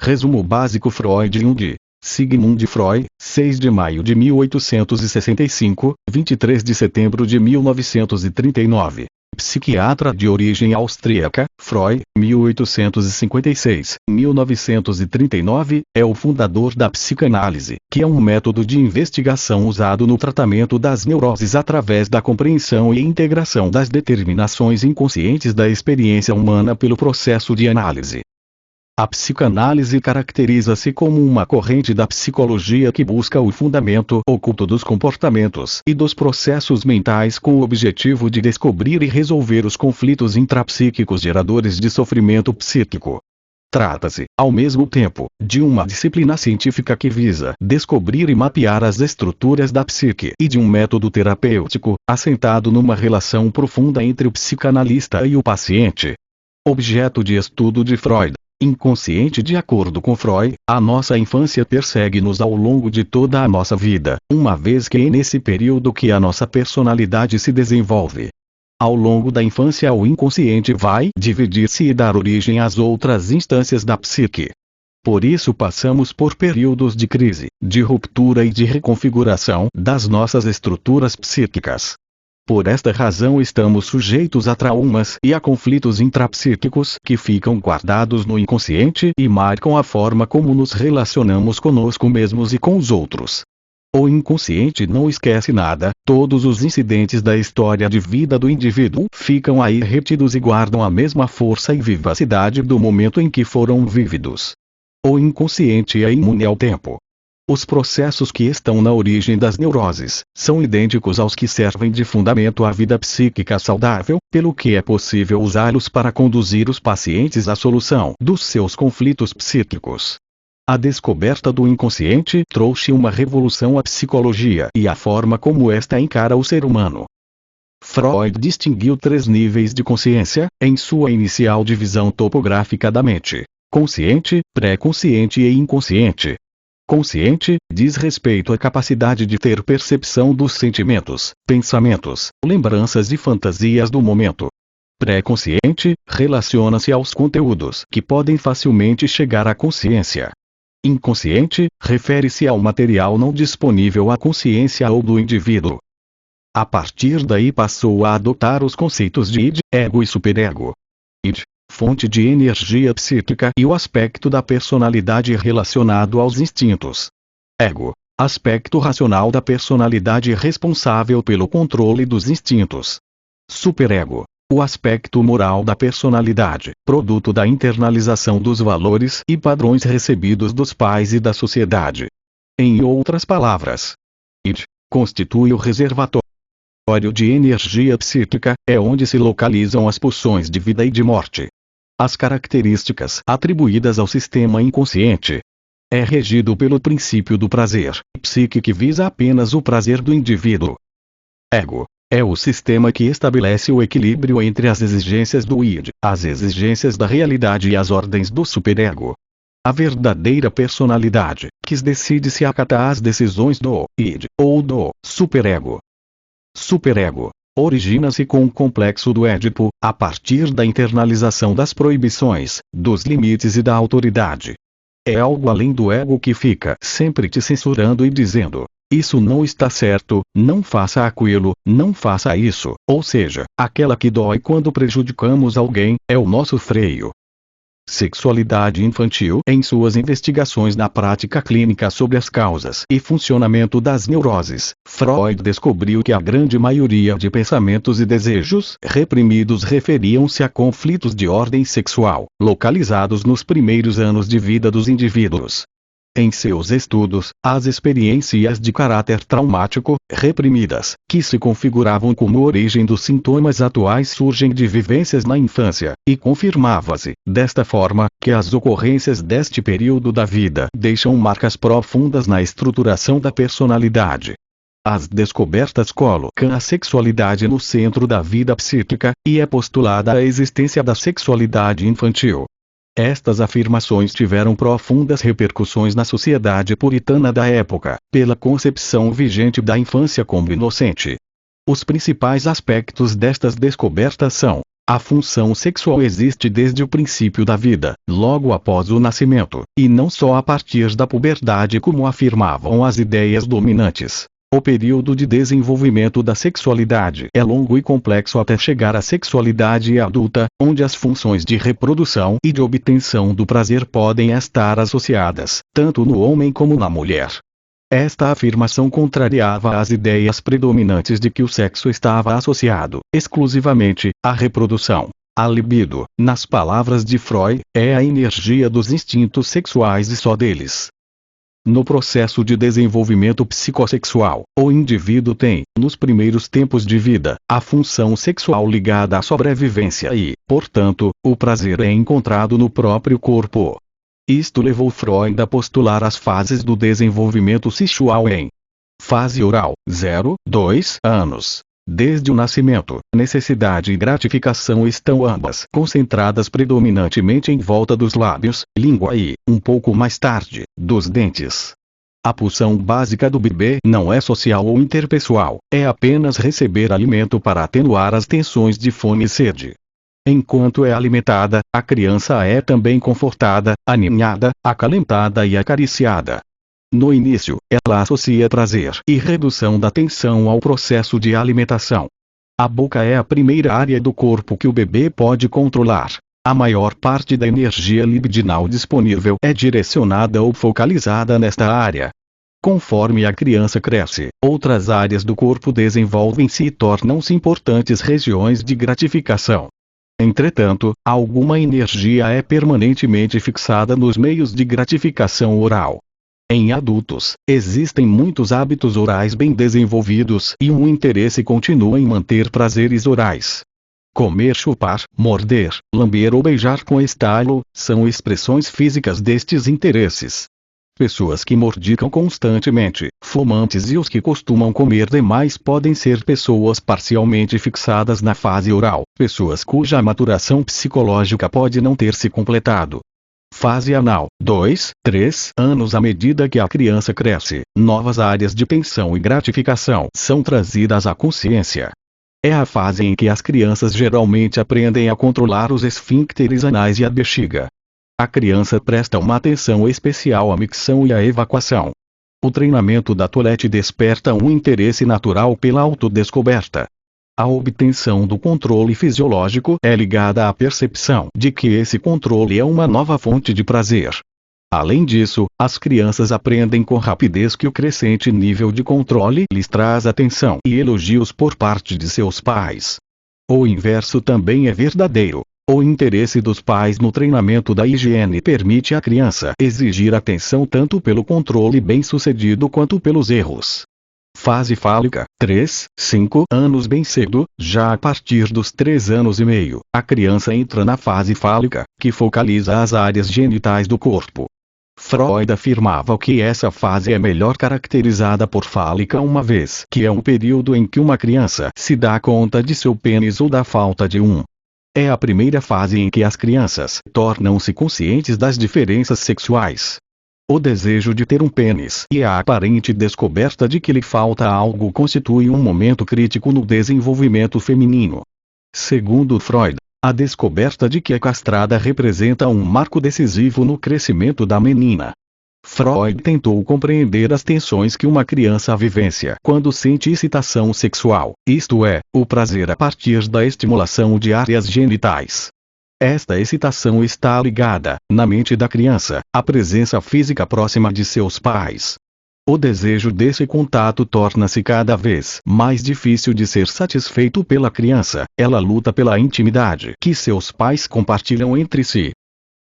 Resumo básico Freud 1 de Sigmund Freud, 6 de maio de 1865, 23 de setembro de 1939. Psiquiatra de origem austríaca, Freud, 1856-1939, é o fundador da psicanálise, que é um método de investigação usado no tratamento das neuroses através da compreensão e integração das determinações inconscientes da experiência humana pelo processo de análise. A psicanálise caracteriza-se como uma corrente da psicologia que busca o fundamento oculto dos comportamentos e dos processos mentais com o objetivo de descobrir e resolver os conflitos intrapsíquicos geradores de sofrimento psíquico. Trata-se, ao mesmo tempo, de uma disciplina científica que visa descobrir e mapear as estruturas da psique e de um método terapêutico, assentado numa relação profunda entre o psicanalista e o paciente. Objeto de estudo de Freud. Inconsciente. De acordo com Freud, a nossa infância persegue-nos ao longo de toda a nossa vida, uma vez que é nesse período que a nossa personalidade se desenvolve. Ao longo da infância o inconsciente vai dividir-se e dar origem às outras instâncias da psique. Por isso passamos por períodos de crise, de ruptura e de reconfiguração das nossas estruturas psíquicas. Por esta razão estamos sujeitos a traumas e a conflitos intrapsíquicos que ficam guardados no inconsciente e marcam a forma como nos relacionamos conosco mesmos e com os outros. O inconsciente não esquece nada, todos os incidentes da história de vida do indivíduo ficam aí retidos e guardam a mesma força e vivacidade do momento em que foram vívidos. O inconsciente é imune ao tempo. Os processos que estão na origem das neuroses são idênticos aos que servem de fundamento à vida psíquica saudável, pelo que é possível usá-los para conduzir os pacientes à solução dos seus conflitos psíquicos. A descoberta do inconsciente trouxe uma revolução à psicologia e à forma como esta encara o ser humano. Freud distinguiu 3 níveis de consciência, em sua inicial divisão topográfica da mente: consciente, pré-consciente e inconsciente. Consciente diz respeito à capacidade de ter percepção dos sentimentos, pensamentos, lembranças e fantasias do momento. Pré-consciente relaciona-se aos conteúdos que podem facilmente chegar à consciência. Inconsciente refere-se ao material não disponível à consciência ou do indivíduo. A partir daí passou a adotar os conceitos de id, ego e superego. Id, fonte de energia psíquica e o aspecto da personalidade relacionado aos instintos. Ego, aspecto racional da personalidade responsável pelo controle dos instintos. Superego, o aspecto moral da personalidade, produto da internalização dos valores e padrões recebidos dos pais e da sociedade. Em outras palavras, id constitui o reservatório de energia psíquica, é onde se localizam as pulsões de vida e de morte. As características atribuídas ao sistema inconsciente. É regido pelo princípio do prazer, psique que visa apenas o prazer do indivíduo. Ego é o sistema que estabelece o equilíbrio entre as exigências do id, as exigências da realidade e as ordens do superego. A verdadeira personalidade, que decide se acatar às decisões do id ou do superego. Superego origina-se com o complexo do Édipo, a partir da internalização das proibições, dos limites e da autoridade. É algo além do ego que fica sempre te censurando e dizendo: isso não está certo, não faça aquilo, não faça isso, ou seja, aquela que dói quando prejudicamos alguém, é o nosso freio. Sexualidade infantil. Em suas investigações na prática clínica sobre as causas e funcionamento das neuroses, Freud descobriu que a grande maioria de pensamentos e desejos reprimidos referiam-se a conflitos de ordem sexual, localizados nos primeiros anos de vida dos indivíduos. Em seus estudos, as experiências de caráter traumático, reprimidas, que se configuravam como origem dos sintomas atuais surgem de vivências na infância, e confirmava-se, desta forma, que as ocorrências deste período da vida deixam marcas profundas na estruturação da personalidade. As descobertas colocam a sexualidade no centro da vida psíquica, e é postulada a existência da sexualidade infantil. Estas afirmações tiveram profundas repercussões na sociedade puritana da época, pela concepção vigente da infância como inocente. Os principais aspectos destas descobertas são: A função sexual existe desde o princípio da vida, logo após o nascimento, e não só a partir da puberdade como afirmavam as ideias dominantes. O período de desenvolvimento da sexualidade é longo e complexo até chegar à sexualidade adulta, onde as funções de reprodução e de obtenção do prazer podem estar associadas, tanto no homem como na mulher. Esta afirmação contrariava as ideias predominantes de que o sexo estava associado, exclusivamente, à reprodução. A libido, nas palavras de Freud, é a energia dos instintos sexuais e só deles. No processo de desenvolvimento psicossexual, o indivíduo tem, nos primeiros tempos de vida, a função sexual ligada à sobrevivência e, portanto, o prazer é encontrado no próprio corpo. Isto levou Freud a postular as fases do desenvolvimento sexual em fase oral, 0, 2 anos. Desde o nascimento, necessidade e gratificação estão ambas concentradas predominantemente em volta dos lábios, língua e, um pouco mais tarde, dos dentes. A pulsão básica do bebê não é social ou interpessoal, é apenas receber alimento para atenuar as tensões de fome e sede. Enquanto é alimentada, a criança é também confortada, aninhada, acalentada e acariciada. No início, ela associa prazer e redução da tensão ao processo de alimentação. A boca é a primeira área do corpo que o bebê pode controlar. A maior parte da energia libidinal disponível é direcionada ou focalizada nesta área. Conforme a criança cresce, outras áreas do corpo desenvolvem-se e tornam-se importantes regiões de gratificação. Entretanto, alguma energia é permanentemente fixada nos meios de gratificação oral. Em adultos, existem muitos hábitos orais bem desenvolvidos e um interesse contínuo em manter prazeres orais. Comer, chupar, morder, lamber ou beijar com estalo, são expressões físicas destes interesses. Pessoas que mordicam constantemente, fumantes e os que costumam comer demais podem ser pessoas parcialmente fixadas na fase oral, pessoas cuja maturação psicológica pode não ter se completado. Fase anal, 2, 3 anos. À medida que a criança cresce, novas áreas de tensão e gratificação são trazidas à consciência. É a fase em que as crianças geralmente aprendem a controlar os esfíncteres anais e a bexiga. A criança presta uma atenção especial à micção e à evacuação. O treinamento da toilette desperta um interesse natural pela autodescoberta. A obtenção do controle fisiológico é ligada à percepção de que esse controle é uma nova fonte de prazer. Além disso, as crianças aprendem com rapidez que o crescente nível de controle lhes traz atenção e elogios por parte de seus pais. O inverso também é verdadeiro. O interesse dos pais no treinamento da higiene permite à criança exigir atenção tanto pelo controle bem-sucedido quanto pelos erros. Fase fálica, 3, 5 anos. Bem cedo, já a partir dos 3 anos e meio, a criança entra na fase fálica, que focaliza as áreas genitais do corpo. Freud afirmava que essa fase é melhor caracterizada por fálica uma vez que é um período em que uma criança se dá conta de seu pênis ou da falta de um. É a primeira fase em que as crianças tornam-se conscientes das diferenças sexuais. O desejo de ter um pênis e a aparente descoberta de que lhe falta algo constitui um momento crítico no desenvolvimento feminino. Segundo Freud, a descoberta de que é castrada representa um marco decisivo no crescimento da menina. Freud tentou compreender as tensões que uma criança vivencia quando sente excitação sexual, isto é, o prazer a partir da estimulação de áreas genitais. Esta excitação está ligada, na mente da criança, à presença física próxima de seus pais. O desejo desse contato torna-se cada vez mais difícil de ser satisfeito pela criança, ela luta pela intimidade que seus pais compartilham entre si.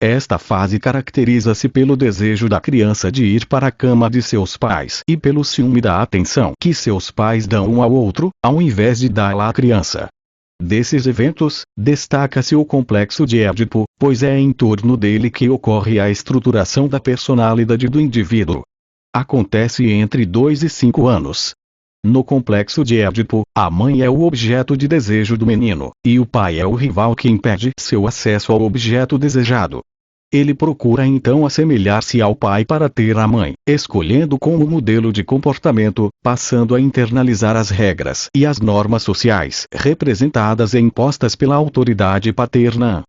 Esta fase caracteriza-se pelo desejo da criança de ir para a cama de seus pais e pelo ciúme da atenção que seus pais dão um ao outro, ao invés de dá-la à criança. Desses eventos, destaca-se o complexo de Édipo, pois é em torno dele que ocorre a estruturação da personalidade do indivíduo. Acontece entre 2 e 5 anos. No complexo de Édipo, a mãe é o objeto de desejo do menino, e o pai é o rival que impede seu acesso ao objeto desejado. Ele procura então assemelhar-se ao pai para ter a mãe, escolhendo como modelo de comportamento, passando a internalizar as regras e as normas sociais representadas e impostas pela autoridade paterna.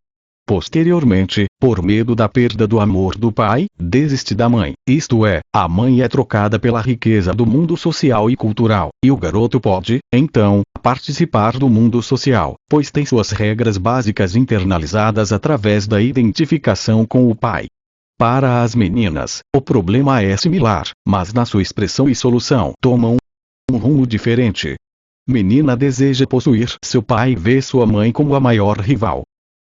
Posteriormente, por medo da perda do amor do pai, desiste da mãe, isto é, a mãe é trocada pela riqueza do mundo social e cultural, e o garoto pode, então, participar do mundo social, pois tem suas regras básicas internalizadas através da identificação com o pai. Para as meninas, o problema é similar, mas na sua expressão e solução tomam um rumo diferente. Menina deseja possuir seu pai e vê sua mãe como a maior rival.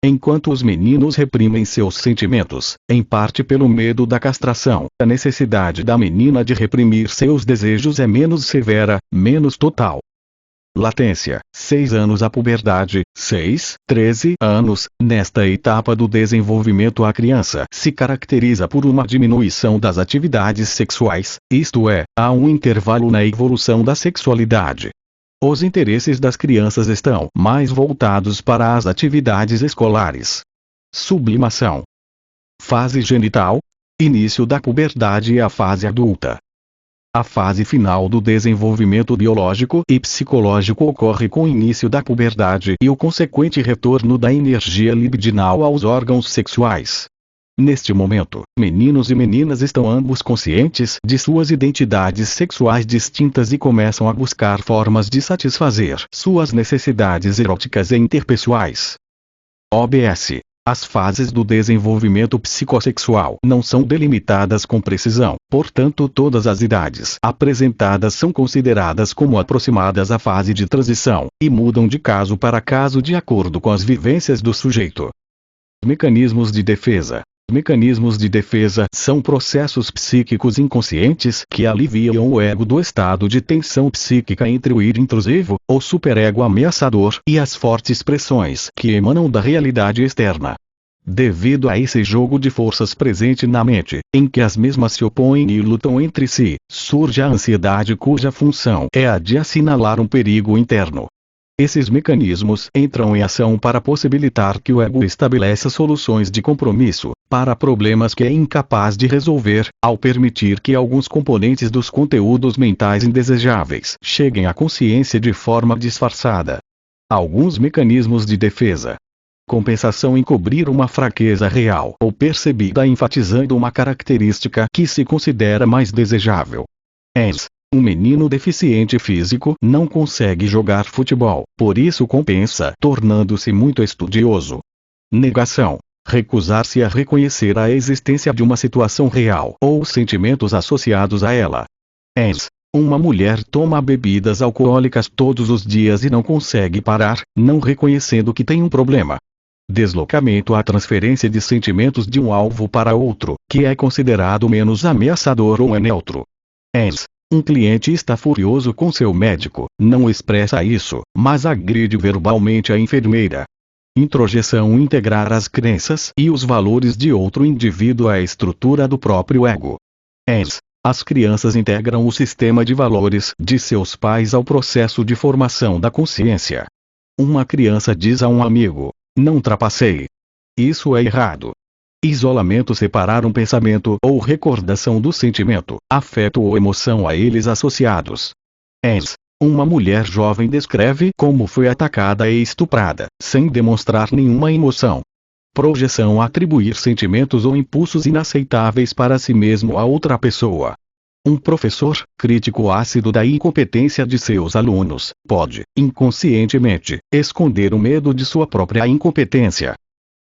Enquanto os meninos reprimem seus sentimentos, em parte pelo medo da castração, a necessidade da menina de reprimir seus desejos é menos severa, menos total. Latência, 6 anos. A puberdade, 13 anos. Nesta etapa do desenvolvimento a criança se caracteriza por uma diminuição das atividades sexuais, isto é, há um intervalo na evolução da sexualidade. Os interesses das crianças estão mais voltados para as atividades escolares. Sublimação. Fase genital. Início da puberdade e a fase adulta. A fase final do desenvolvimento biológico e psicológico ocorre com o início da puberdade e o consequente retorno da energia libidinal aos órgãos sexuais. Neste momento, meninos e meninas estão ambos conscientes de suas identidades sexuais distintas e começam a buscar formas de satisfazer suas necessidades eróticas e interpessoais. OBS. As fases do desenvolvimento psicossexual não são delimitadas com precisão, portanto todas as idades apresentadas são consideradas como aproximadas à fase de transição, e mudam de caso para caso de acordo com as vivências do sujeito. Mecanismos de defesa. Mecanismos de defesa são processos psíquicos inconscientes que aliviam o ego do estado de tensão psíquica entre o id intrusivo, o superego ameaçador, e as fortes pressões que emanam da realidade externa. Devido a esse jogo de forças presente na mente, em que as mesmas se opõem e lutam entre si, surge a ansiedade cuja função é a de assinalar um perigo interno. Esses mecanismos entram em ação para possibilitar que o ego estabeleça soluções de compromisso para problemas que é incapaz de resolver, ao permitir que alguns componentes dos conteúdos mentais indesejáveis cheguem à consciência de forma disfarçada. Alguns mecanismos de defesa. Compensação: encobrir uma fraqueza real ou percebida enfatizando uma característica que se considera mais desejável. Um menino deficiente físico não consegue jogar futebol, por isso compensa, tornando-se muito estudioso. Negação. Recusar-se a reconhecer a existência de uma situação real ou os sentimentos associados a ela. Uma mulher toma bebidas alcoólicas todos os dias e não consegue parar, não reconhecendo que tem um problema. Deslocamento: a transferência de sentimentos de um alvo para outro, que é considerado menos ameaçador ou é neutro. Um cliente está furioso com seu médico, não expressa isso, mas agride verbalmente a enfermeira. Introjeção: integrar as crenças e os valores de outro indivíduo à estrutura do próprio ego. As crianças integram o sistema de valores de seus pais ao processo de formação da consciência. Uma criança diz a um amigo: "Não trapaceie. Isso é errado." Isolamento: separar um pensamento ou recordação do sentimento, afeto ou emoção a eles associados. Uma mulher jovem descreve como foi atacada e estuprada, sem demonstrar nenhuma emoção. Projeção: atribuir sentimentos ou impulsos inaceitáveis para si mesmo a outra pessoa. Um professor, crítico ácido da incompetência de seus alunos, pode, inconscientemente, esconder o medo de sua própria incompetência.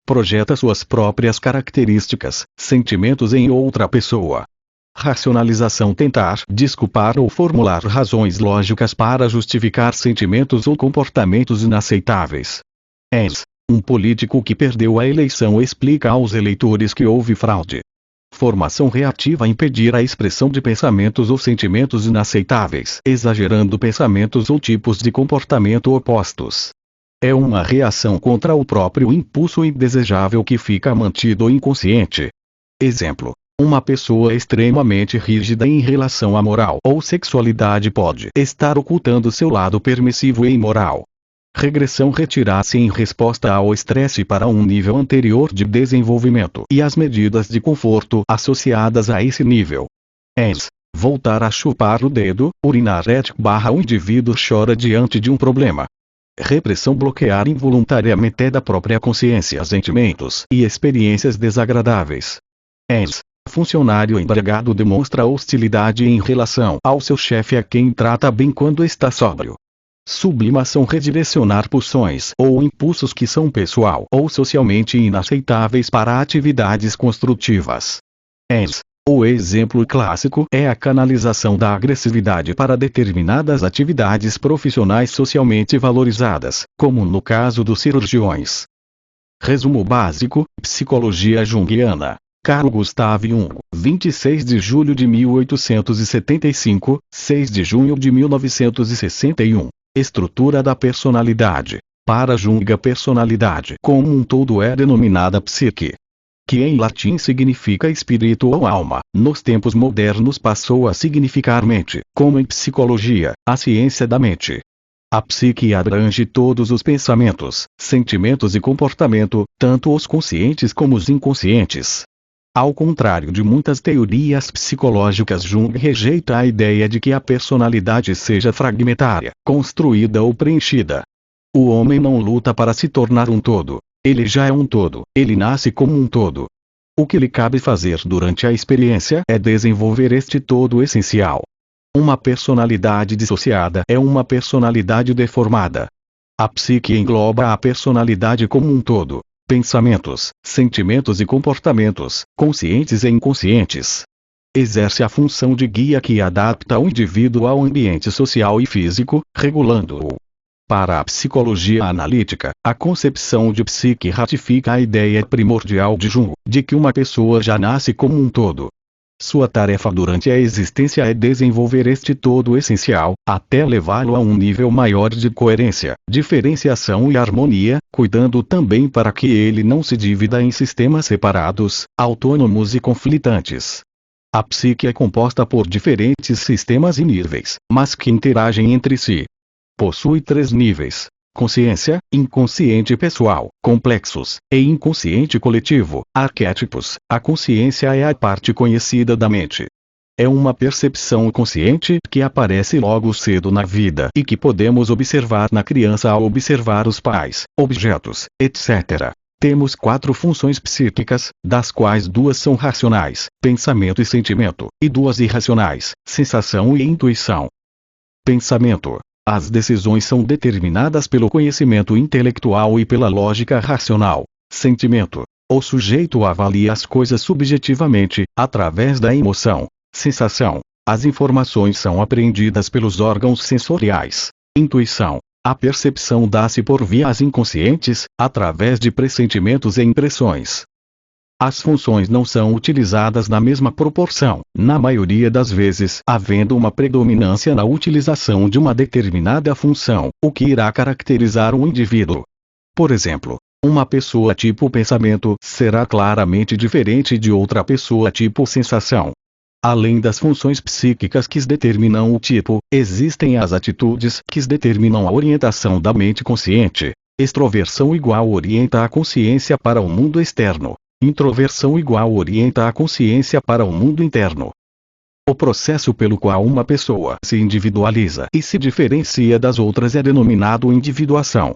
Projeta suas próprias características, sentimentos em outra pessoa. Racionalização: tentar desculpar ou formular razões lógicas para justificar sentimentos ou comportamentos inaceitáveis. Um político que perdeu a eleição explica aos eleitores que houve fraude. Formação reativa: impedir a expressão de pensamentos ou sentimentos inaceitáveis, exagerando pensamentos ou tipos de comportamento opostos. É uma reação contra o próprio impulso indesejável que fica mantido inconsciente. Exemplo: uma pessoa extremamente rígida em relação à moral ou sexualidade pode estar ocultando seu lado permissivo e imoral. Regressão retirar-se em resposta ao estresse para um nível anterior de desenvolvimento e as medidas de conforto associadas a esse nível. ENS. Voltar a chupar o dedo, urinar o indivíduo chora diante de um problema. Repressão bloquear involuntariamente da própria consciência sentimentos e experiências desagradáveis. ENS. Funcionário embriagado demonstra hostilidade em relação ao seu chefe a quem trata bem quando está sóbrio. Sublimação redirecionar pulsões ou impulsos que são pessoal ou socialmente inaceitáveis para atividades construtivas. ENS. O exemplo clássico é a canalização da agressividade para determinadas atividades profissionais socialmente valorizadas, como no caso dos cirurgiões. Resumo básico: Psicologia Junguiana. Carl Gustav Jung, 26 de julho de 1875, 6 de junho de 1961. Estrutura da personalidade. Para Jung, a personalidade como um todo é denominada psique, que em latim significa espírito ou alma, nos tempos modernos passou a significar mente, como em psicologia, a ciência da mente. A psique abrange todos os pensamentos, sentimentos e comportamento, tanto os conscientes como os inconscientes. Ao contrário de muitas teorias psicológicas, Jung rejeita a ideia de que a personalidade seja fragmentária, construída ou preenchida. O homem não luta para se tornar um todo. Ele já é um todo, ele nasce como um todo. O que lhe cabe fazer durante a experiência é desenvolver este todo essencial. Uma personalidade dissociada é uma personalidade deformada. A psique engloba a personalidade como um todo: pensamentos, sentimentos e comportamentos, conscientes e inconscientes. Exerce a função de guia que adapta o indivíduo ao ambiente social e físico, regulando-o. Para a psicologia analítica, a concepção de psique ratifica a ideia primordial de Jung, de que uma pessoa já nasce como um todo. Sua tarefa durante a existência é desenvolver este todo essencial, até levá-lo a um nível maior de coerência, diferenciação e harmonia, cuidando também para que ele não se divida em sistemas separados, autônomos e conflitantes. A psique é composta por diferentes sistemas e níveis, mas que interagem entre si. Possui 3 níveis: consciência, inconsciente pessoal, complexos, e inconsciente coletivo, arquétipos. A consciência é a parte conhecida da mente. É uma percepção consciente que aparece logo cedo na vida e que podemos observar na criança ao observar os pais, objetos, etc. Temos 4 funções psíquicas, das quais 2 são racionais, pensamento e sentimento, e 2 irracionais, sensação e intuição. Pensamento. As decisões são determinadas pelo conhecimento intelectual e pela lógica racional. Sentimento. O sujeito avalia as coisas subjetivamente, através da emoção. Sensação. As informações são apreendidas pelos órgãos sensoriais. Intuição. A percepção dá-se por vias inconscientes, através de pressentimentos e impressões. As funções não são utilizadas na mesma proporção, na maioria das vezes havendo uma predominância na utilização de uma determinada função, o que irá caracterizar um indivíduo. Por exemplo, uma pessoa tipo pensamento será claramente diferente de outra pessoa tipo sensação. Além das funções psíquicas que determinam o tipo, existem as atitudes que determinam a orientação da mente consciente. Extroversão igual orienta a consciência para o mundo externo. Introversão igual orienta a consciência para o mundo interno. O processo pelo qual uma pessoa se individualiza e se diferencia das outras é denominado individuação.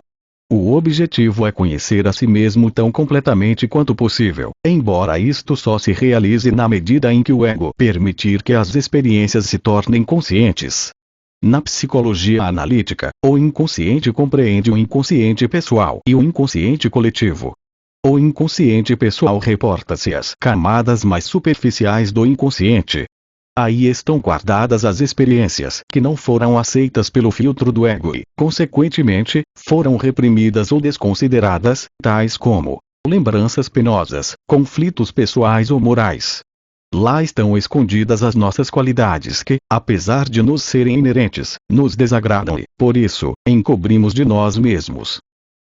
O objetivo é conhecer a si mesmo tão completamente quanto possível, embora isto só se realize na medida em que o ego permitir que as experiências se tornem conscientes. Na psicologia analítica, o inconsciente compreende o inconsciente pessoal e o inconsciente coletivo. O inconsciente pessoal reporta-se às camadas mais superficiais do inconsciente. Aí estão guardadas as experiências que não foram aceitas pelo filtro do ego e, consequentemente, foram reprimidas ou desconsideradas, tais como lembranças penosas, conflitos pessoais ou morais. Lá estão escondidas as nossas qualidades que, apesar de nos serem inerentes, nos desagradam e, por isso, encobrimos de nós mesmos.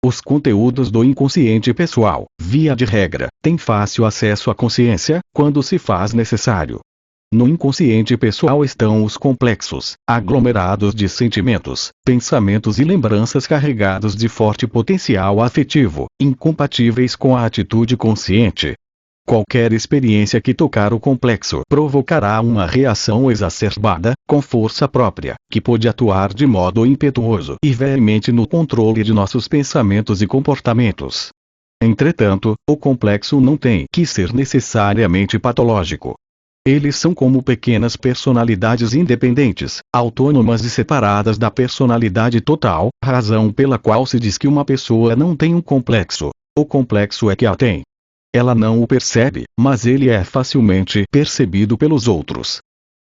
Os conteúdos do inconsciente pessoal, via de regra, têm fácil acesso à consciência, quando se faz necessário. No inconsciente pessoal estão os complexos, aglomerados de sentimentos, pensamentos e lembranças carregados de forte potencial afetivo, incompatíveis com a atitude consciente. Qualquer experiência que tocar o complexo provocará uma reação exacerbada, com força própria, que pode atuar de modo impetuoso e veemente no controle de nossos pensamentos e comportamentos. Entretanto, o complexo não tem que ser necessariamente patológico. Eles são como pequenas personalidades independentes, autônomas e separadas da personalidade total, razão pela qual se diz que uma pessoa não tem um complexo. O complexo é que a tem. Ela não o percebe, mas ele é facilmente percebido pelos outros.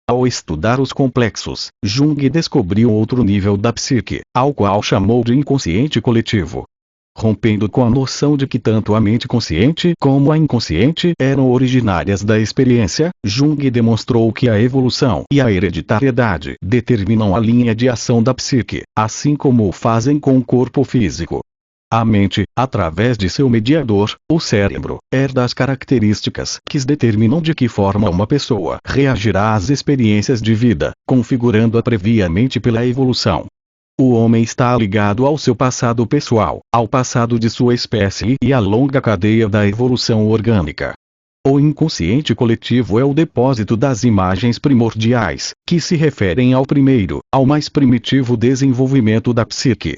Ao estudar os complexos, Jung descobriu outro nível da psique, ao qual chamou de inconsciente coletivo. Rompendo com a noção de que tanto a mente consciente como a inconsciente eram originárias da experiência, Jung demonstrou que a evolução e a hereditariedade determinam a linha de ação da psique, assim como o fazem com o corpo físico. A mente, através de seu mediador, o cérebro, herda as características que determinam de que forma uma pessoa reagirá às experiências de vida, configurando-a previamente pela evolução. O homem está ligado ao seu passado pessoal, ao passado de sua espécie e à longa cadeia da evolução orgânica. O inconsciente coletivo é o depósito das imagens primordiais, que se referem ao primeiro, ao mais primitivo desenvolvimento da psique.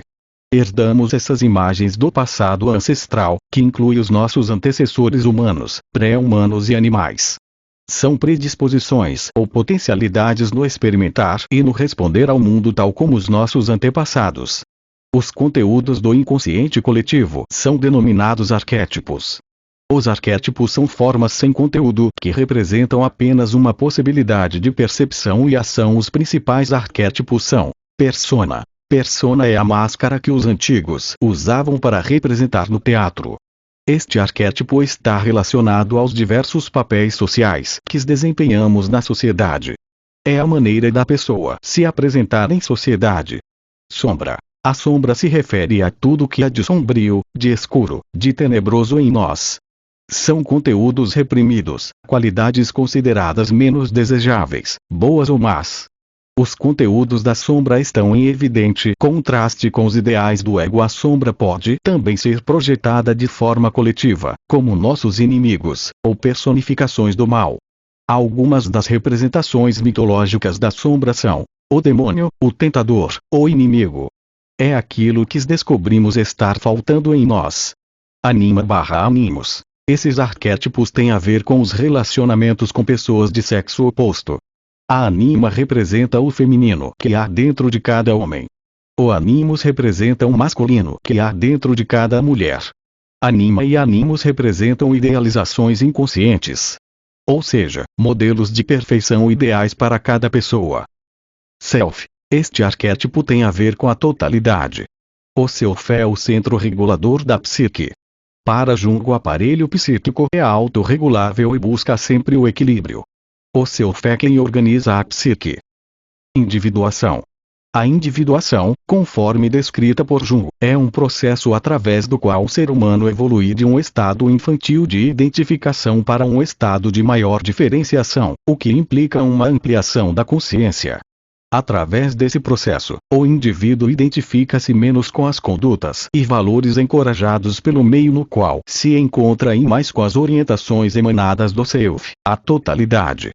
Herdamos essas imagens do passado ancestral, que inclui os nossos antecessores humanos, pré-humanos e animais. São predisposições ou potencialidades no experimentar e no responder ao mundo tal como os nossos antepassados. Os conteúdos do inconsciente coletivo são denominados arquétipos. Os arquétipos são formas sem conteúdo que representam apenas uma possibilidade de percepção e ação. Os principais arquétipos são persona. Persona é a máscara que os antigos usavam para representar no teatro. Este arquétipo está relacionado aos diversos papéis sociais que desempenhamos na sociedade. É a maneira da pessoa se apresentar em sociedade. Sombra. A sombra se refere a tudo que há de sombrio, de escuro, de tenebroso em nós. São conteúdos reprimidos, qualidades consideradas menos desejáveis, boas ou más. Os conteúdos da sombra estão em evidente contraste com os ideais do ego. A sombra pode também ser projetada de forma coletiva, como nossos inimigos, ou personificações do mal. Algumas das representações mitológicas da sombra são o demônio, o tentador, o inimigo. É aquilo que descobrimos estar faltando em nós. Anima/animus. Esses arquétipos têm a ver com os relacionamentos com pessoas de sexo oposto. A anima representa o feminino que há dentro de cada homem. O animus representa o masculino que há dentro de cada mulher. Anima e animus representam idealizações inconscientes. Ou seja, modelos de perfeição ideais para cada pessoa. Self. Este arquétipo tem a ver com a totalidade. O self é o centro regulador da psique. Para Jung, o aparelho psíquico é autorregulável e busca sempre o equilíbrio. O self é quem organiza a psique. Individuação. A individuação, conforme descrita por Jung, é um processo através do qual o ser humano evolui de um estado infantil de identificação para um estado de maior diferenciação, o que implica uma ampliação da consciência. Através desse processo, o indivíduo identifica-se menos com as condutas e valores encorajados pelo meio no qual se encontra e mais com as orientações emanadas do self, a totalidade.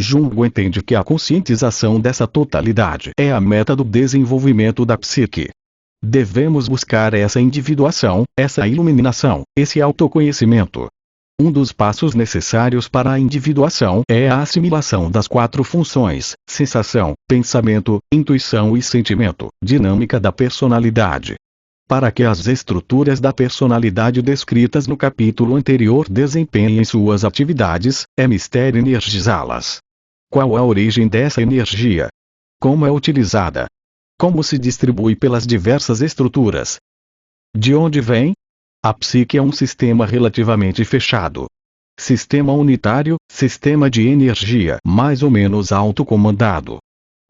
Jung entende que a conscientização dessa totalidade é a meta do desenvolvimento da psique. Devemos buscar essa individuação, essa iluminação, esse autoconhecimento. Um dos passos necessários para a individuação é a assimilação das 4 funções: sensação, pensamento, intuição e sentimento, dinâmica da personalidade. Para que as estruturas da personalidade descritas no capítulo anterior desempenhem suas atividades, é mistério energizá-las. Qual a origem dessa energia? Como é utilizada? Como se distribui pelas diversas estruturas? De onde vem? A psique é um sistema relativamente fechado. Sistema unitário, sistema de energia mais ou menos autocomandado.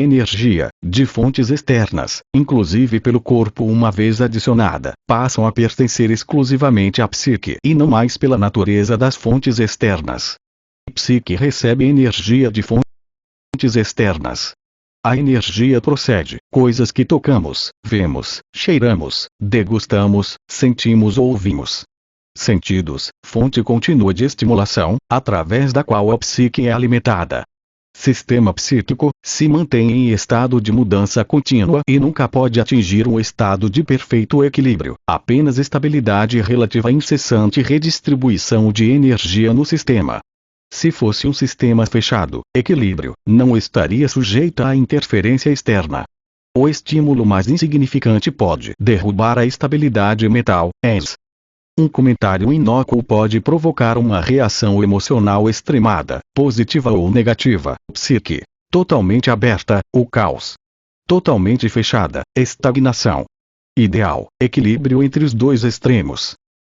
Energia, de fontes externas, inclusive pelo corpo uma vez adicionada, passam a pertencer exclusivamente à psique e não mais pela natureza das fontes externas. A psique recebe energia de fontes fontes externas. A energia procede, coisas que tocamos, vemos, cheiramos, degustamos, sentimos ou ouvimos. Sentidos, fonte contínua de estimulação, através da qual a psique é alimentada. Sistema psíquico, se mantém em estado de mudança contínua e nunca pode atingir um estado de perfeito equilíbrio, apenas estabilidade relativa à incessante redistribuição de energia no sistema. Se fosse um sistema fechado, equilíbrio, não estaria sujeito à interferência externa. O estímulo mais insignificante pode derrubar a estabilidade mental, Um comentário inócuo pode provocar uma reação emocional extremada, positiva ou negativa. Psique totalmente aberta, o caos. Totalmente fechada, estagnação. Ideal, equilíbrio entre os dois extremos.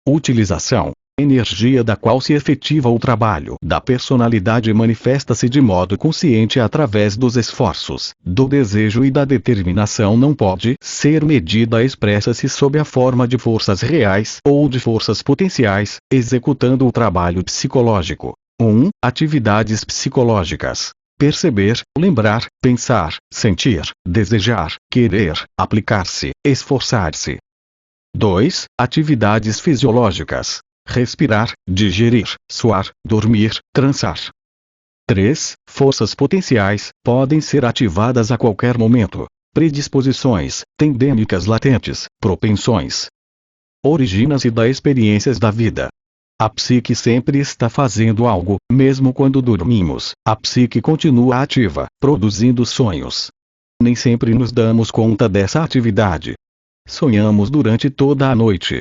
Utilização. Energia da qual se efetiva o trabalho da personalidade manifesta-se de modo consciente através dos esforços, do desejo e da determinação. Não pode ser medida. Expressa-se sob a forma de forças reais ou de forças potenciais, executando o trabalho psicológico. 1. Atividades psicológicas. Perceber, lembrar, pensar, sentir, desejar, querer, aplicar-se, esforçar-se. 2. Atividades fisiológicas. Respirar, digerir, suar, dormir, transar. 3. Forças potenciais, podem ser ativadas a qualquer momento. Predisposições, tendênicas latentes, propensões. Origina-se das experiências da vida. A psique sempre está fazendo algo, mesmo quando dormimos, a psique continua ativa, produzindo sonhos. Nem sempre nos damos conta dessa atividade. Sonhamos durante toda a noite.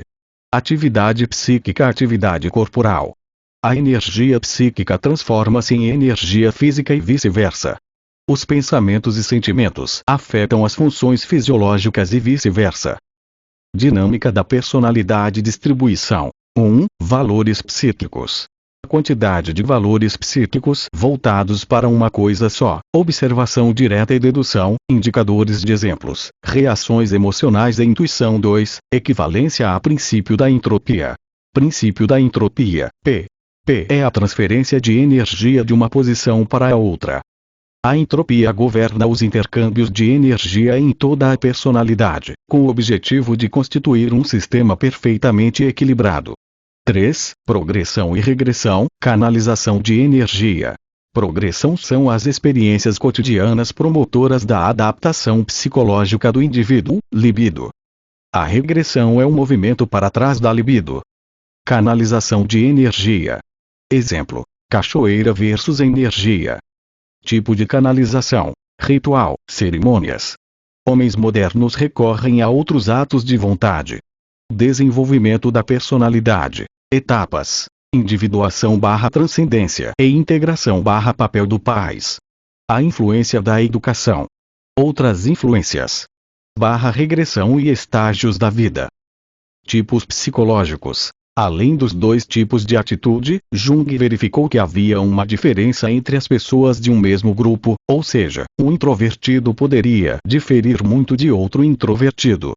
Atividade psíquica, atividade corporal. A energia psíquica transforma-se em energia física e vice-versa. Os pensamentos e sentimentos afetam as funções fisiológicas e vice-versa. Dinâmica da personalidade. Distribuição. 1. Valores psíquicos. Quantidade de valores psíquicos voltados para uma coisa só, observação direta e dedução, indicadores de exemplos, reações emocionais e intuição. 2. Equivalência a princípio da entropia. Princípio da entropia, P é a transferência de energia de uma posição para a outra. A entropia governa os intercâmbios de energia em toda a personalidade, com o objetivo de constituir um sistema perfeitamente equilibrado. 3. Progressão e regressão, canalização de energia. Progressão são as experiências cotidianas promotoras da adaptação psicológica do indivíduo, libido. A regressão é um movimento para trás da libido. Canalização de energia. Exemplo: cachoeira versus energia. Tipo de canalização: ritual, cerimônias. Homens modernos recorrem a outros atos de vontade. Desenvolvimento da personalidade. Etapas: individuação/transcendência e integração/papel do pais. A influência da educação. Outras influências. Regressão e estágios da vida. Tipos psicológicos. Além dos dois tipos de atitude, Jung verificou que havia uma diferença entre as pessoas de um mesmo grupo, ou seja, um introvertido poderia diferir muito de outro introvertido.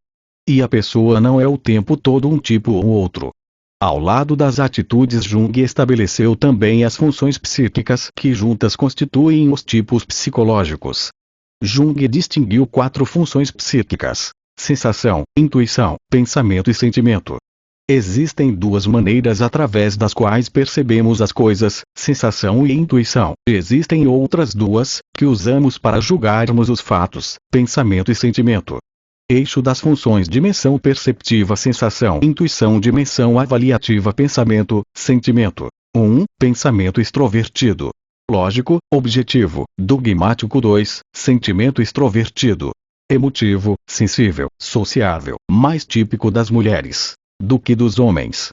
E a pessoa não é o tempo todo um tipo ou outro. Ao lado das atitudes, Jung estabeleceu também as funções psíquicas que juntas constituem os tipos psicológicos. Jung distinguiu 4 funções psíquicas: sensação, intuição, pensamento e sentimento. Existem 2 maneiras através das quais percebemos as coisas, sensação e intuição. Existem outras 2, que usamos para julgarmos os fatos, pensamento e sentimento. Eixo das funções: dimensão perceptiva, sensação, intuição, dimensão avaliativa, pensamento, sentimento. 1. Pensamento extrovertido. Lógico, objetivo, dogmático. 2. Sentimento extrovertido. Emotivo, sensível, sociável, mais típico das mulheres do que dos homens.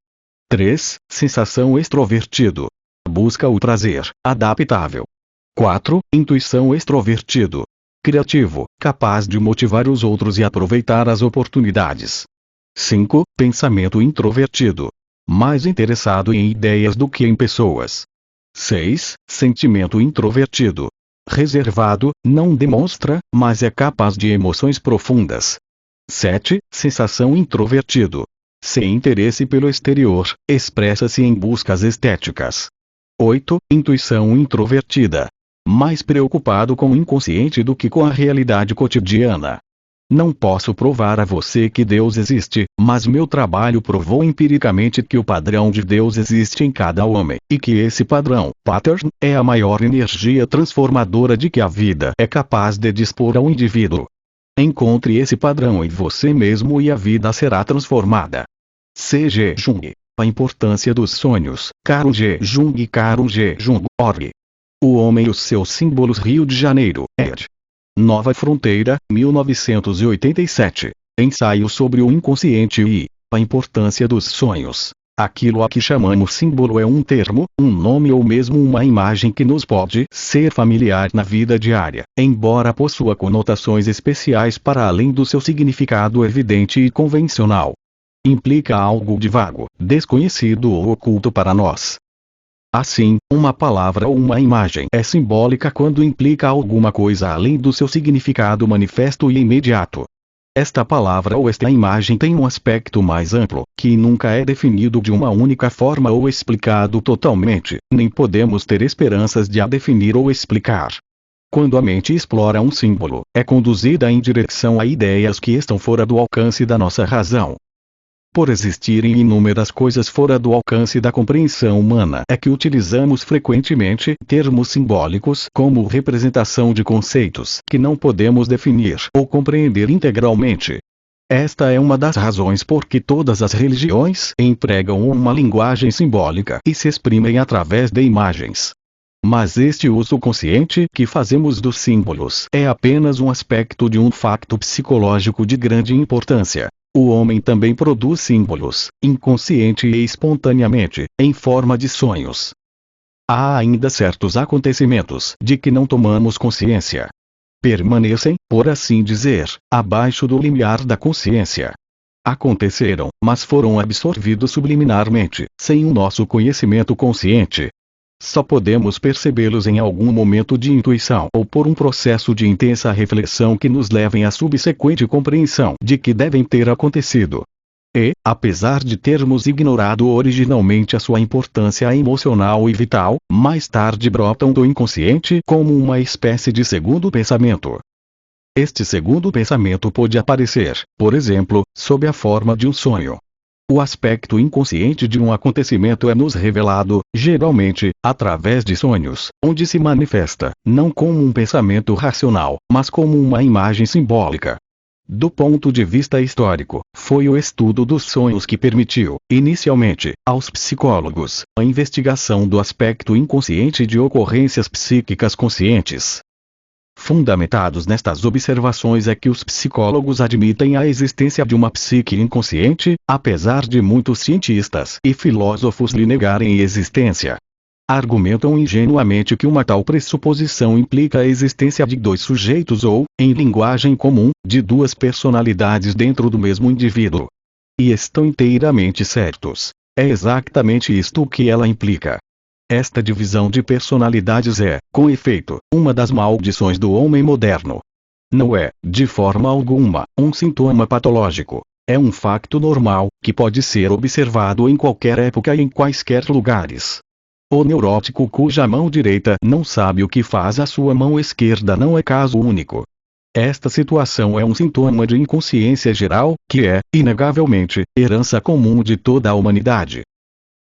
3. Sensação extrovertido. Busca o prazer, adaptável. 4. Intuição extrovertido. Criativo, capaz de motivar os outros e aproveitar as oportunidades. 5. Pensamento introvertido. Mais interessado em ideias do que em pessoas. 6. Sentimento introvertido. Reservado, não demonstra, mas é capaz de emoções profundas. 7. Sensação introvertido. Sem interesse pelo exterior, expressa-se em buscas estéticas. 8. Intuição introvertida. mais preocupado com o inconsciente do que com a realidade cotidiana. Não posso provar a você que Deus existe, mas meu trabalho provou empiricamente que o padrão de Deus existe em cada homem, e que esse padrão, pattern, é a maior energia transformadora de que a vida é capaz de dispor ao indivíduo. Encontre esse padrão em você mesmo e a vida será transformada. C.G. Jung. A importância dos sonhos. Carl G. Jung. Carl G. Jung. Org. O homem e os seus símbolos. Rio de Janeiro, ed. Nova Fronteira, 1987. Ensaio sobre o inconsciente e a importância dos sonhos. Aquilo a que chamamos símbolo é um termo, um nome ou mesmo uma imagem que nos pode ser familiar na vida diária, embora possua conotações especiais para além do seu significado evidente e convencional. Implica algo de vago, desconhecido ou oculto para nós. Assim, uma palavra ou uma imagem é simbólica quando implica alguma coisa além do seu significado manifesto e imediato. Esta palavra ou esta imagem tem um aspecto mais amplo, que nunca é definido de uma única forma ou explicado totalmente, nem podemos ter esperanças de a definir ou explicar. Quando a mente explora um símbolo, é conduzida em direção a ideias que estão fora do alcance da nossa razão. Por existirem inúmeras coisas fora do alcance da compreensão humana é que utilizamos frequentemente termos simbólicos como representação de conceitos que não podemos definir ou compreender integralmente. Esta é uma das razões por que todas as religiões empregam uma linguagem simbólica e se exprimem através de imagens. Mas este uso consciente que fazemos dos símbolos é apenas um aspecto de um facto psicológico de grande importância. O homem também produz símbolos, inconsciente e espontaneamente, em forma de sonhos. Há ainda certos acontecimentos de que não tomamos consciência. Permanecem, por assim dizer, abaixo do limiar da consciência. Aconteceram, mas foram absorvidos subliminarmente, sem o nosso conhecimento consciente. Só podemos percebê-los em algum momento de intuição ou por um processo de intensa reflexão que nos levem à subsequente compreensão de que devem ter acontecido. E, apesar de termos ignorado originalmente a sua importância emocional e vital, mais tarde brotam do inconsciente como uma espécie de segundo pensamento. Este segundo pensamento pode aparecer, por exemplo, sob a forma de um sonho. O aspecto inconsciente de um acontecimento é nos revelado, geralmente, através de sonhos, onde se manifesta, não como um pensamento racional, mas como uma imagem simbólica. Do ponto de vista histórico, foi o estudo dos sonhos que permitiu, inicialmente, aos psicólogos, a investigação do aspecto inconsciente de ocorrências psíquicas conscientes. Fundamentados nestas observações é que os psicólogos admitem a existência de uma psique inconsciente, apesar de muitos cientistas e filósofos lhe negarem existência. Argumentam ingenuamente que uma tal pressuposição implica a existência de dois sujeitos ou, em linguagem comum, de duas personalidades dentro do mesmo indivíduo. E estão inteiramente certos. É exatamente isto o que ela implica. Esta divisão de personalidades é, com efeito, uma das maldições do homem moderno. Não é, de forma alguma, um sintoma patológico. É um facto normal, que pode ser observado em qualquer época e em quaisquer lugares. O neurótico cuja mão direita não sabe o que faz a sua mão esquerda não é caso único. Esta situação é um sintoma de inconsciência geral, que é, inegavelmente, herança comum de toda a humanidade.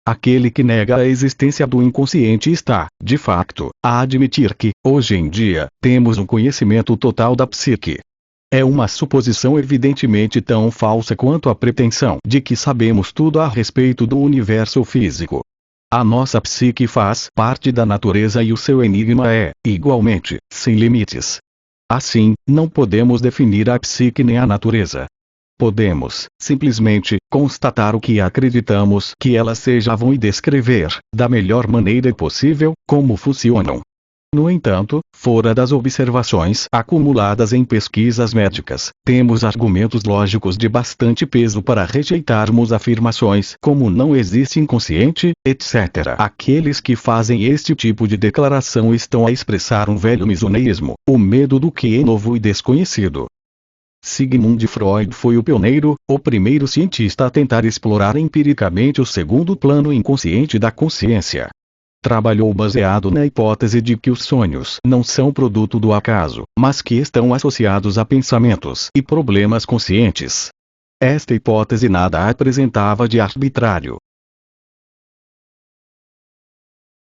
Aquele que nega a existência do inconsciente está, de facto, a admitir que, hoje em dia, temos um conhecimento total da psique. É uma suposição evidentemente tão falsa quanto a pretensão de que sabemos tudo a respeito do universo físico. A nossa psique faz parte da natureza e o seu enigma é, igualmente, sem limites. Assim, não podemos definir a psique nem a natureza. Podemos, simplesmente, constatar o que acreditamos que elas sejam e descrever, da melhor maneira possível, como funcionam. No entanto, fora das observações acumuladas em pesquisas médicas, temos argumentos lógicos de bastante peso para rejeitarmos afirmações como não existe inconsciente, etc. Aqueles que fazem este tipo de declaração estão a expressar um velho misoneísmo, o medo do que é novo e desconhecido. Sigmund Freud foi o pioneiro, o primeiro cientista a tentar explorar empiricamente o segundo plano inconsciente da consciência. trabalhou baseado na hipótese de que os sonhos não são produto do acaso, mas que estão associados a pensamentos e problemas conscientes. Esta hipótese nada apresentava de arbitrário,